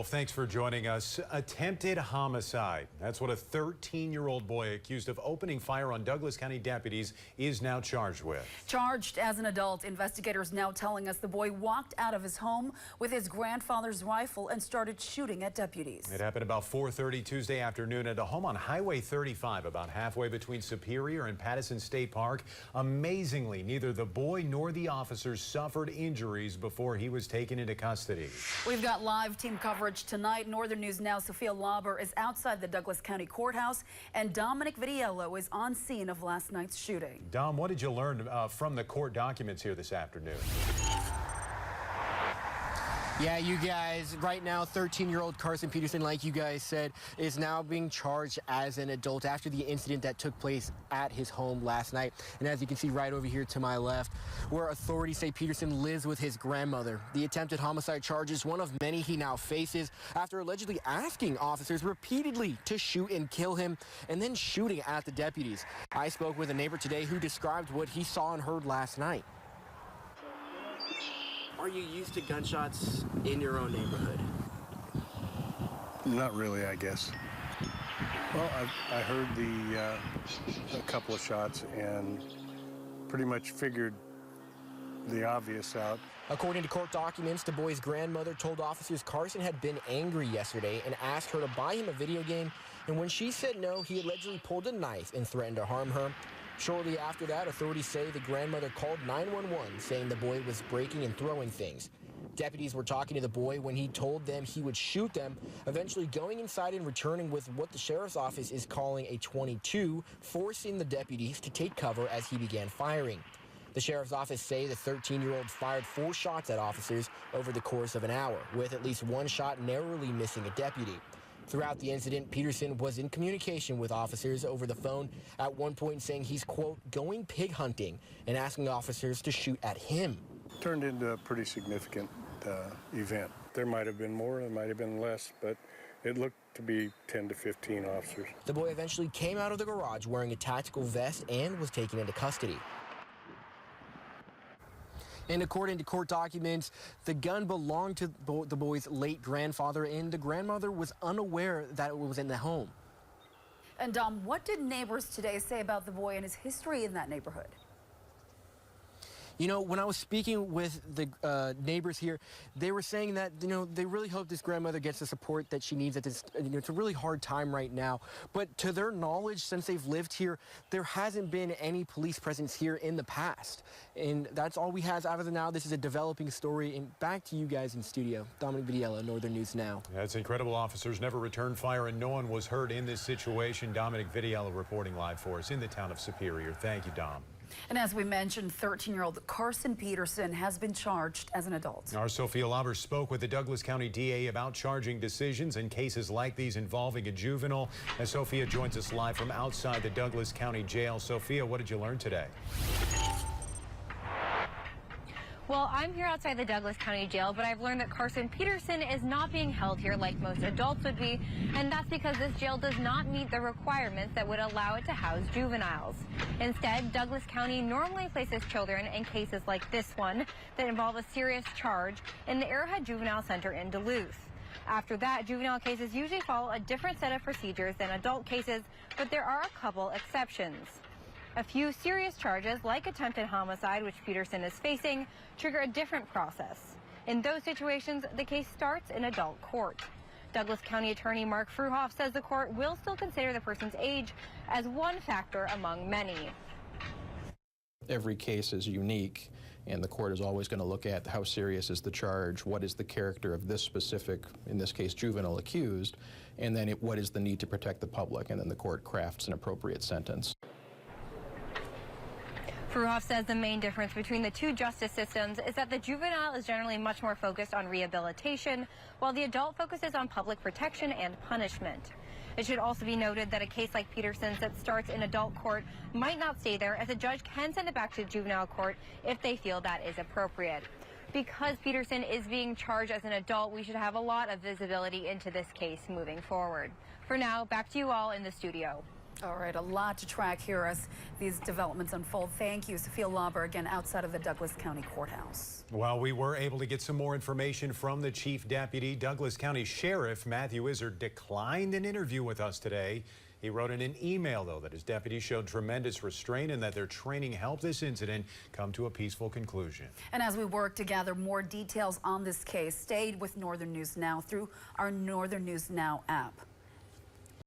Well, thanks for joining us. Attempted homicide. That's what a 13-year-old boy accused of opening fire on Douglas County deputies is now charged with. Charged as an adult, investigators now telling us the boy walked out of his home with his grandfather's rifle and started shooting at deputies. It happened about 4:30 Tuesday afternoon at a home on Highway 35, about halfway between Superior and Pattison State Park. Amazingly, neither the boy nor the officers suffered injuries before he was taken into custody. We've got live team coverage tonight. Northern News Now, Sophia Lauber is outside the Douglas County Courthouse, and Dominic Vitiello is on scene of last night's shooting. Dom, what did you learn from the court documents here this afternoon? Yeah, you guys, right now, 13-year-old Carson Peterson, like you guys said, is now being charged as an adult after the incident that took place at his home last night. And as you can see right over here to my left, where authorities say Peterson lives with his grandmother. The attempted homicide charge is one of many he now faces after allegedly asking officers repeatedly to shoot and kill him and then shooting at the deputies. I spoke with a neighbor today who described what he saw and heard last night. Are you used to gunshots in your own neighborhood? Not really, I guess. Well, I heard a couple of shots and pretty much figured the obvious out. According to court documents, the boy's grandmother told officers Carson had been angry yesterday and asked her to buy him a video game. And when she said no, he allegedly pulled a knife and threatened to harm her. Shortly after that, authorities say the grandmother called 911, saying the boy was breaking and throwing things. Deputies were talking to the boy when he told them he would shoot them, eventually going inside and returning with what the sheriff's office is calling a .22, forcing the deputies to take cover as he began firing. The sheriff's office say the 13-year-old fired 4 shots at officers over the course of an hour, with at least 1 shot narrowly missing a deputy. Throughout the incident, Peterson was in communication with officers over the phone, at one point saying he's, quote, going pig hunting and asking officers to shoot at him. Turned into a pretty significant event. There might have been more, there might have been less, but it looked to be 10 to 15 officers. The boy eventually came out of the garage wearing a tactical vest and was taken into custody. And according to court documents, the gun belonged to the boy's late grandfather, and the grandmother was unaware that it was in the home. And Dom, what did neighbors today say about the boy and his history in that neighborhood? You know, when I was speaking with the neighbors here, they were saying that, you know, they really hope this grandmother gets the support that she needs at this, you know, it's a really hard time right now. But to their knowledge, since they've lived here, there hasn't been any police presence here in the past. And that's all we have as of now. This is a developing story. And back to you guys in studio. Dominic Vitiello, Northern News Now. That's incredible. Officers never returned fire and no one was hurt in this situation. Dominic Vitiello reporting live for us in the town of Superior. Thank you, Dom. And as we mentioned, 13-year-old Carson Peterson has been charged as an adult. Our Sophia Lauber spoke with the Douglas County DA about charging decisions in cases like these involving a juvenile. As Sophia joins us live from outside the Douglas County Jail. Sophia, what did you learn today? Well, I'm here outside the Douglas County Jail, but I've learned that Carson Peterson is not being held here like most adults would be, and that's because this jail does not meet the requirements that would allow it to house juveniles. Instead, Douglas County normally places children in cases like this one that involve a serious charge in the Arrowhead Juvenile Center in Duluth. After that, juvenile cases usually follow a different set of procedures than adult cases, but there are a couple exceptions. A few serious charges, like attempted homicide, which Peterson is facing, trigger a different process. In those situations, the case starts in adult court. Douglas County Attorney Mark Fruhoff says the court will still consider the person's age as one factor among many. Every case is unique, and the court is always going to look at how serious is the charge, what is the character of this specific, in this case, juvenile accused, and then what is the need to protect the public, and then the court crafts an appropriate sentence. Fruhoff says the main difference between the two justice systems is that the juvenile is generally much more focused on rehabilitation, while the adult focuses on public protection and punishment. It should also be noted that a case like Peterson's that starts in adult court might not stay there, as a judge can send it back to juvenile court if they feel that is appropriate. Because Peterson is being charged as an adult, we should have a lot of visibility into this case moving forward. For now, back to you all in the studio. All right, a lot to track here as these developments unfold. Thank you, Sophia Lauber, again outside of the Douglas County Courthouse. Well, we were able to get some more information from the chief deputy. Douglas County Sheriff Matthew Izzard declined an interview with us today. He wrote in an email, though, that his deputies showed tremendous restraint and that their training helped this incident come to a peaceful conclusion. And as we work to gather more details on this case, stay with Northern News Now through our Northern News Now app.